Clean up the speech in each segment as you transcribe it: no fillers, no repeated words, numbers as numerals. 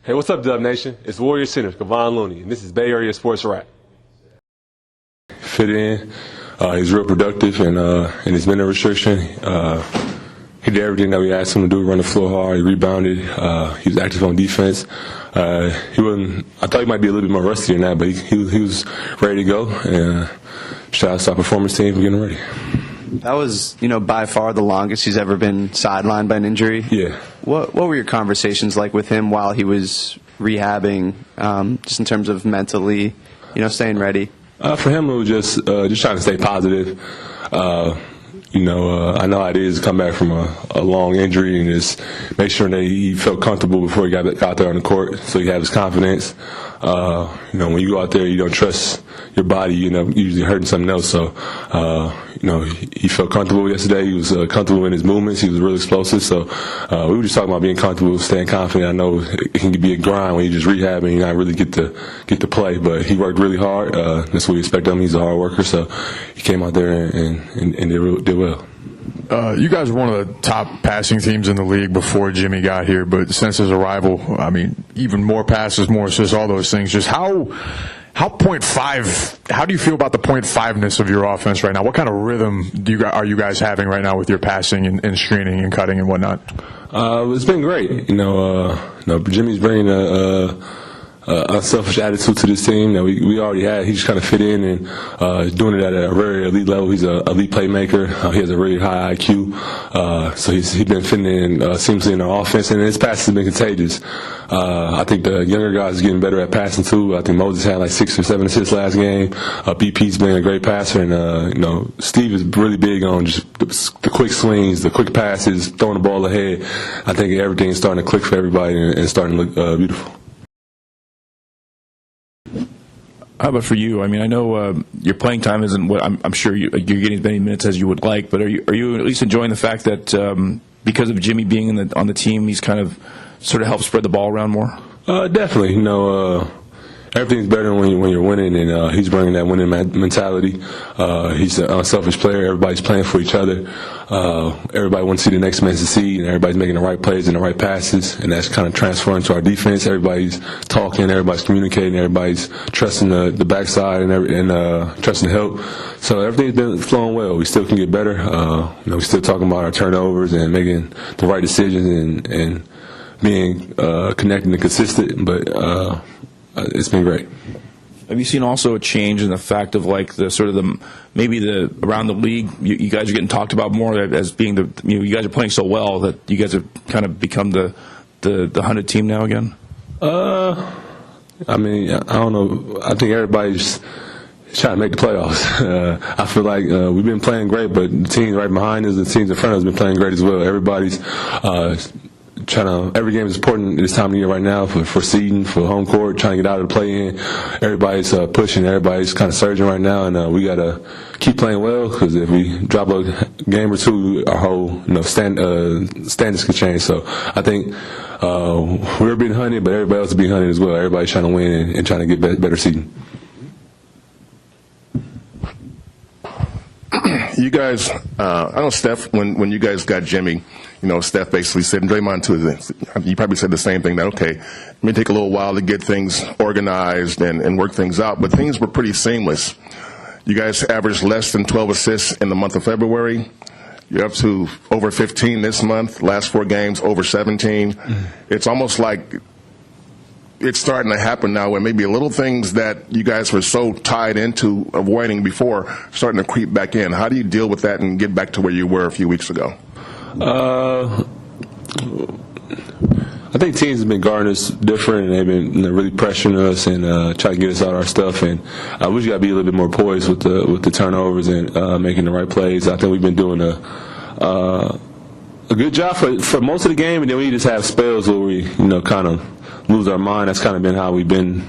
Hey, what's up, Dub Nation? It's Warrior Center, Kevon Looney, and this is Bay Area Sports Rap. Fit in. He's real productive in his minute restriction. He did everything that we asked him to do, run the floor hard, he rebounded, he was active on defense. I thought he might be a little bit more rusty than that, but he was ready to go. And shout out to our performance team for getting ready. That was, by far the longest he's ever been sidelined by an injury. Yeah. What were your conversations like with him while he was rehabbing, just in terms of mentally, staying ready? For him, it was just trying to stay positive. I know how it is to come back from a long injury and just make sure that he felt comfortable before he got out there on the court, so he had his confidence. When you go out there, you don't trust your body, usually hurting something else. So, he felt comfortable yesterday. He was comfortable in his movements. He was really explosive. So, we were just talking about being comfortable, staying confident. I know it can be a grind when you just rehab and you not really get to play, but he worked really hard. That's what we expect of him. He's a hard worker, so he came out there and did well. You guys were one of the top passing teams in the league before Jimmy got here, but since his arrival, even more passes, more assists, all those things. Just how do you feel about the 0.5-ness of your offense right now? What kind of rhythm are you guys having right now with your passing and screening and cutting and whatnot? It's been great. Jimmy's bringing a unselfish attitude to this team that we already had. He just kind of fit in and doing it at a very elite level. He's an elite playmaker. He has a really high IQ. So he's been fitting in seamlessly in our offense, and his passes have been contagious. I think the younger guys are getting better at passing too. I think Moses had like 6 or 7 assists last game. BP's been a great passer, and Steve is really big on just the quick swings, the quick passes, throwing the ball ahead. I think everything is starting to click for everybody and starting to look beautiful. How about for you? I know your playing time isn't what I'm sure you're getting as many minutes as you would like, but are you at least enjoying the fact that because of Jimmy being on the team, he's kind of sort of helped spread the ball around more? Definitely. Everything's better when you're winning, and he's bringing that winning mentality. He's an unselfish player. Everybody's playing for each other. Everybody wants to see the next man succeed, and everybody's making the right plays and the right passes, and that's kind of transferring to our defense. Everybody's talking, everybody's communicating, everybody's trusting the backside and trusting help. So everything's been flowing well. We still can get better. We're still talking about our turnovers and making the right decisions and being connected and consistent, but it's been great. Have you seen also a change in the fact of like maybe around the league, you guys are getting talked about more as being you guys are playing so well that you guys have kind of become the hunted team now again? I don't know. I think everybody's trying to make the playoffs. I feel like we've been playing great, but the teams right behind us, the teams in front of us, have been playing great as well. Everybody's every game is important this time of year right now for seeding, for home court, trying to get out of the play-in. Everybody's pushing, everybody's kind of surging right now, and we got to keep playing well, because if we drop a game or two, our whole standards can change. So I think we're being hunted, but everybody else is being hunted as well. Everybody's trying to win and trying to get better seeding. You guys, I know Steph, when you guys got Jimmy, Steph basically said, and Draymond too, you probably said the same thing, that, okay, it may take a little while to get things organized and work things out, but things were pretty seamless. You guys averaged less than 12 assists in the month of February. You're up to over 15 this month, last 4 games, over 17. It's almost like it's starting to happen now, where maybe little things that you guys were so tied into avoiding before starting to creep back in. How do you deal with that and get back to where you were a few weeks ago? I think teams have been guarding us different, and they've been really pressuring us and trying to get us out our stuff. And we just got to be a little bit more poised with the turnovers and making the right plays. I think we've been doing a good job for most of the game, and then we just have spells where we kind of lose our mind. That's kind of been how we've been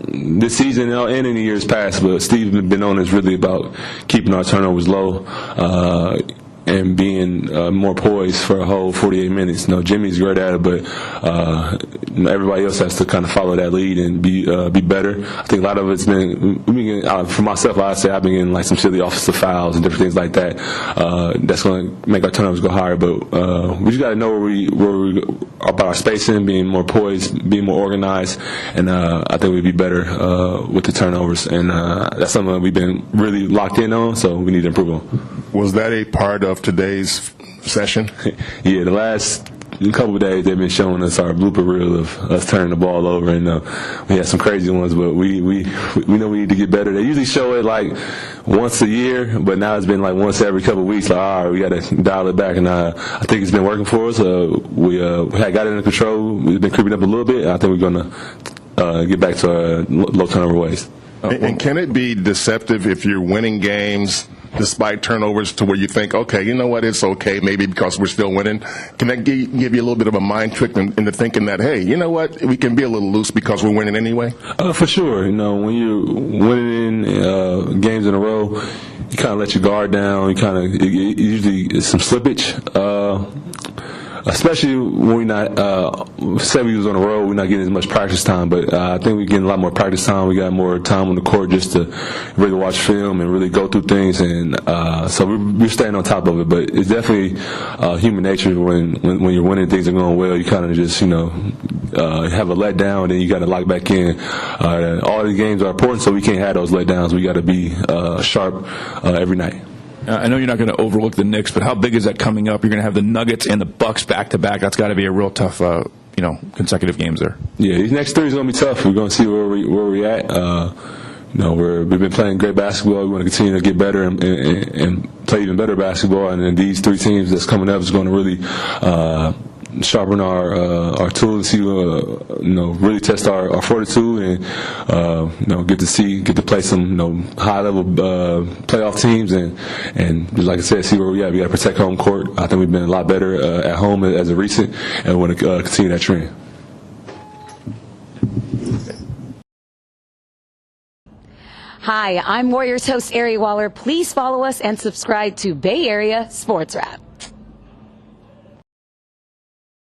this season and in the years past. But Steve has been on us really about keeping our turnovers low. and being more poised for a whole 48 minutes. Jimmy's great at it, but everybody else has to kind of follow that lead and be better. I think a lot of it's been, for myself, I'd say I've been getting like some silly offensive fouls and different things like that. That's going to make our turnovers go higher, but we just got to know where we are about our spacing, being more poised, being more organized, and I think we'd be better with the turnovers, and that's something that we've been really locked in on, so we need to improve on. Was that a part of today's session? Yeah, the last couple of days they've been showing us our blooper reel of us turning the ball over, and we had some crazy ones, but we know we need to get better. They usually show it like once a year, but now it's been like once every couple of weeks. Like, all right, we got to dial it back, and I think it's been working for us. We had got it under control. We've been creeping up a little bit, and I think we're going to get back to our low turnover ways. And can it be deceptive if you're winning games despite turnovers to where you think, okay, you know what, it's okay, maybe because we're still winning? Can that give you a little bit of a mind trick into thinking that, hey, you know what, we can be a little loose because we're winning anyway? For sure. When you're winning games in a row, you kind of let your guard down. You kind of usually it's some slippage. Especially when we're not, say we was on the road, we're not getting as much practice time, but I think we're getting a lot more practice time. We got more time on the court just to really watch film and really go through things, and so we're staying on top of it. But it's definitely human nature when you're winning, things are going well, you kind of just, have a letdown, and then you got to lock back in. All the games are important, so we can't have those letdowns. We got to be sharp every night. I know you're not going to overlook the Knicks, but how big is that coming up? You're going to have the Nuggets and the Bucks back-to-back. That's got to be a real tough, consecutive games there. Yeah, these next three is going to be tough. We're going to see where we at. We've been playing great basketball. We want to continue to get better and play even better basketball. And then these three teams that's coming up is going to really sharpen our tools, see really test our fortitude, and get to play some high level playoff teams, and like I said, see where we at. We got to protect home court. I think we've been a lot better at home as of recent, and we want to continue that trend. Hi, I'm Warriors host Ari Waller. Please follow us and subscribe to Bay Area Sports Wrap.